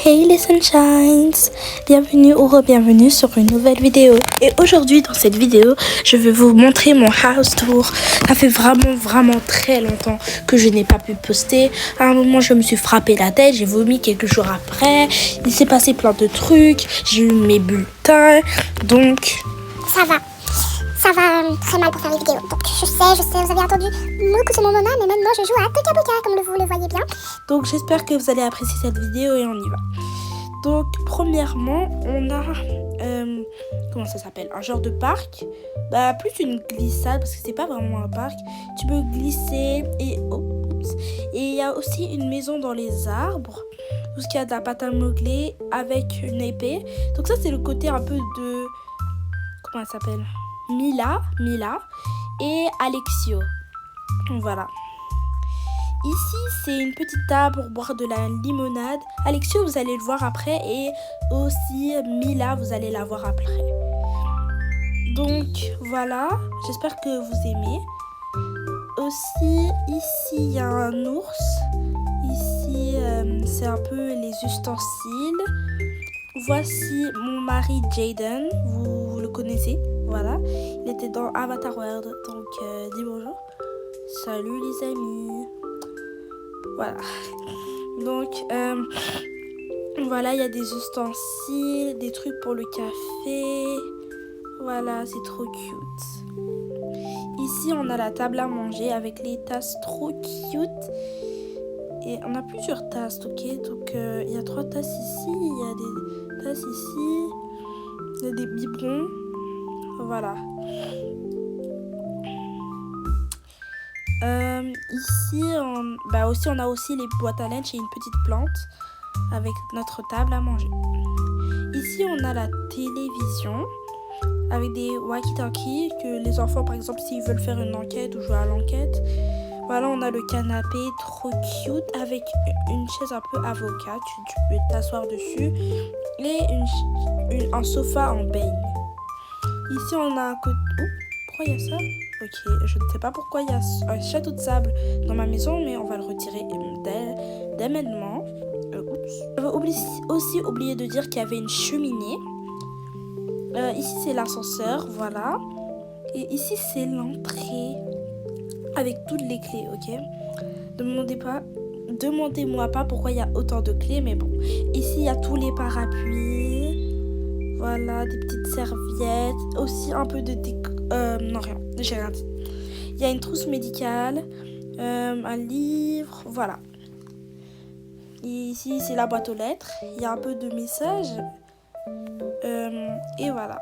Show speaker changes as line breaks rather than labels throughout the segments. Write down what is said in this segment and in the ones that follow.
Hey les sunshines, bienvenue ou re-bienvenue sur une nouvelle vidéo. Et aujourd'hui dans cette vidéo, je vais vous montrer mon house tour. Ça fait vraiment très longtemps que je n'ai pas pu poster. À un moment je me suis frappé la tête, j'ai vomi quelques jours après. Il s'est passé plein de trucs, j'ai eu mes bulletins, donc...
Ça va très mal pour faire les vidéos. Donc je sais, vous avez entendu beaucoup sur mon nona, mais maintenant je joue à Toca Boca, comme vous le voyez bien.
Donc j'espère que vous allez apprécier cette vidéo et on y va. Donc premièrement, on a, comment ça s'appelle, un genre de parc. Plus une glissade, parce que c'est pas vraiment un parc. Tu peux glisser et... Et il y a aussi une maison dans les arbres, où il y a de la pâte à modeler avec une épée. Donc ça c'est le côté un peu de... Comment elle s'appelle ? Mila et Alexio. Voilà. Ici, c'est une petite table pour boire de la limonade. Alexio, vous allez le voir après. Et aussi Mila, vous allez la voir après. Donc, voilà. J'espère que vous aimez. Aussi, ici, il y a un ours. Ici, c'est un peu les ustensiles. Voici mon mari Jaden. Vous le connaissez. Voilà. Il était dans Avatar World. Donc, dis bonjour. Salut les amis. Voilà. Donc, voilà, il y a des ustensiles, des trucs pour le café. Voilà, c'est trop cute. Ici, on a la table à manger avec les tasses trop cute. Et on a plusieurs tasses, ok? Donc, il y a 3 tasses ici, il y a des tasses ici, il y a des biberons. Voilà. Ici, on a aussi les boîtes à lunch et une petite plante avec notre table à manger. Ici, on a la télévision avec des walkie-talkies que les enfants, par exemple, s'ils veulent faire une enquête ou jouer à l'enquête. Voilà, on a le canapé trop cute avec une chaise un peu avocat. Tu peux t'asseoir dessus et un sofa en beige. Ici, on a un côté... pourquoi il y a ça? Ok, je ne sais pas pourquoi il y a un château de sable dans ma maison, mais on va le retirer dès maintenant. J'avais aussi oublié de dire qu'il y avait une cheminée. Ici, c'est l'ascenseur, voilà. Et ici, c'est l'entrée avec toutes les clés, ok? Demandez-moi pas pourquoi il y a autant de clés, mais bon. Ici, il y a tous les parapluies. Voilà, des petites serviettes. Aussi un peu de non, rien. J'ai rien dit. Il y a une trousse médicale. Un livre. Voilà. Et ici, c'est la boîte aux lettres. Il y a un peu de messages. Et voilà.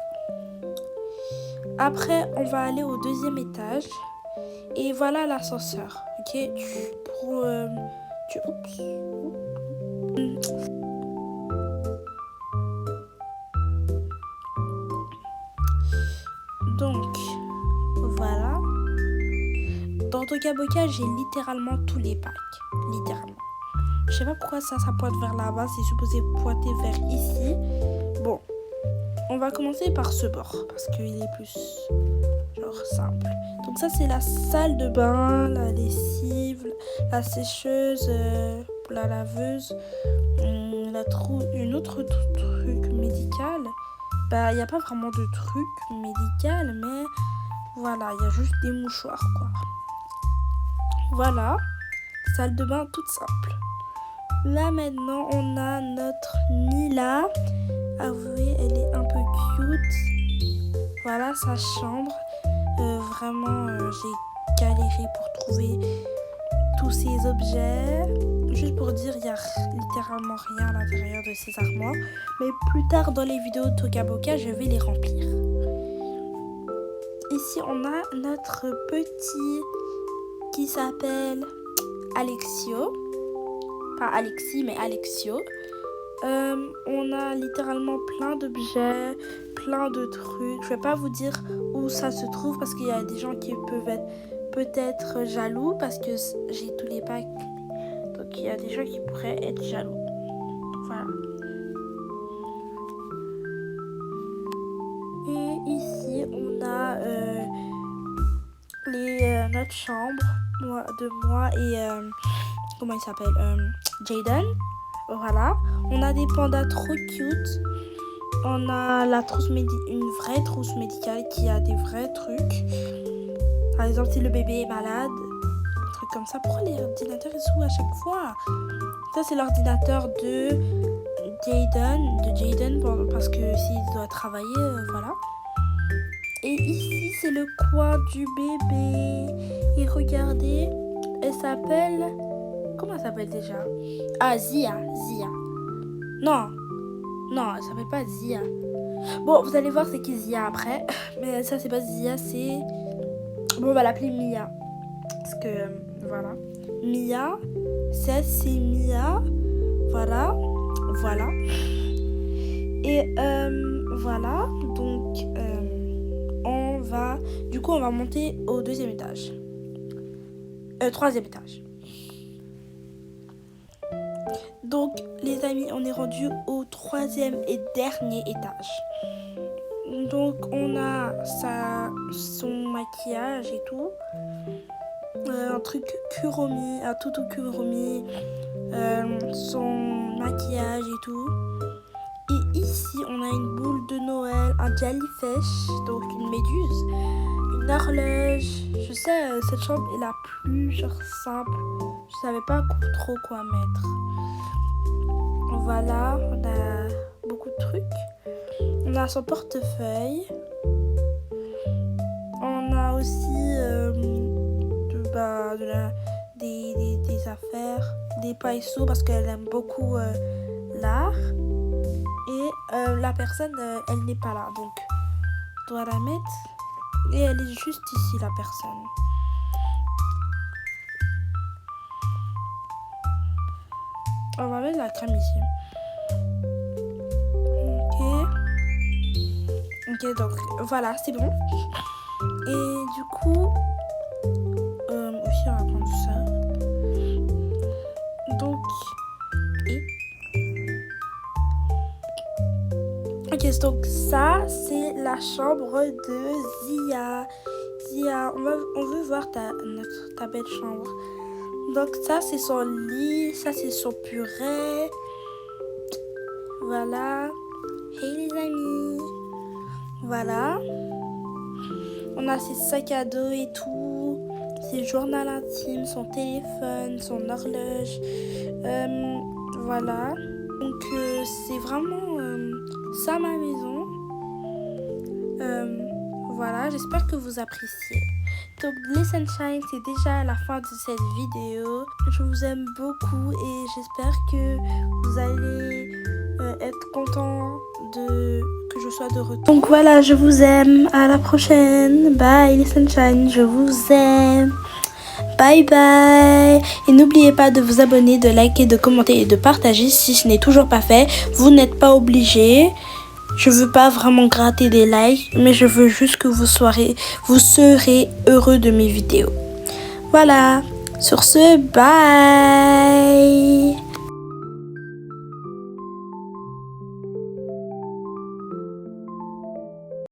Après, on va aller au 2e étage. Et voilà l'ascenseur. Ok. Donc, voilà. Dans Toca Boca, j'ai littéralement tous les packs. Littéralement. Je sais pas pourquoi ça pointe vers là-bas. C'est supposé pointer vers ici. Bon. On va commencer par ce bord. Parce qu'il est plus genre simple. Donc ça, c'est la salle de bain, la lessive, la sécheuse, la laveuse. Une autre truc médical. Il n'y a pas vraiment de truc médical, mais voilà, il y a juste des mouchoirs, quoi. Voilà, salle de bain toute simple. Là, maintenant, on a notre Mila. Avouez, elle est un peu cute. Voilà, sa chambre. Vraiment, j'ai galéré pour trouver tous ces objets. Juste pour dire, il n'y a littéralement rien à l'intérieur de ces armoires. Mais plus tard dans les vidéos de Toca Boca, je vais les remplir. Ici, on a notre petit qui s'appelle Alexio. Pas Alexis, mais Alexio. On a littéralement plein d'objets, plein de trucs. Je vais pas vous dire où ça se trouve parce qu'il y a des gens qui peuvent être peut-être jaloux parce que j'ai tous les packs. Donc il y a des gens qui pourraient être jaloux. Voilà. Et ici on a notre chambre de moi et comment il s'appelle Jaden. Voilà. On a des pandas trop cute. On a la une vraie trousse médicale qui a des vrais trucs. Par exemple, si le bébé est malade, un truc comme ça. Pourquoi l'ordinateur est sous à chaque fois? Ça, c'est l'ordinateur de Jaden, parce que s'il doit travailler, voilà. Et ici, c'est le coin du bébé. Et regardez, elle s'appelle... Comment elle s'appelle déjà? Ah, Zia. Non, elle s'appelle pas Zia. Bon, vous allez voir c'est qui Zia après. Mais ça, c'est pas Zia, c'est... Bon, on va l'appeler Mia. Parce que, voilà. Mia, ça, c'est Mia. Voilà. Et, voilà. Donc, on va monter au deuxième étage. Troisième étage. Donc, les amis, on est rendu au troisième et dernier étage. Donc, on a son maquillage et tout. Un truc Kuromi, un toutou Kuromi. Son maquillage et tout. Et ici, on a une boule de Noël, un jellyfish, donc une méduse, une horloge. Je sais, cette chambre est la plus simple. Je savais pas trop quoi mettre. Voilà, on a beaucoup de trucs. On a son portefeuille. On a aussi des affaires, des pinceaux parce qu'elle aime beaucoup l'art. Et la personne, elle n'est pas là. Donc, on doit la mettre. Et elle est juste ici, la personne. On va mettre la crème ici. Ok, donc voilà, c'est bon. Et du coup, aussi on va prendre ça. Donc, ok, donc ça, c'est la chambre de Zia. Zia, on veut voir ta belle chambre. Donc ça, c'est son lit, ça, c'est son purée. Voilà. Hey les amis. Voilà. On a ses sacs à dos et tout. Ses journaux intimes, son téléphone, son horloge. Voilà. Donc c'est vraiment ça ma maison. Voilà, j'espère que vous appréciez. Donc les Sunshine, c'est déjà la fin de cette vidéo. Je vous aime beaucoup et j'espère que vous allez être contents que je sois de retour. Donc voilà, je vous aime. À la prochaine. Bye les Sunshine, je vous aime. Bye bye. Et n'oubliez pas de vous abonner, de liker, de commenter et de partager si ce n'est toujours pas fait. Vous n'êtes pas obligés. Je veux pas vraiment gratter des likes, mais je veux juste que vous serez heureux de mes vidéos. Voilà. Sur ce, bye.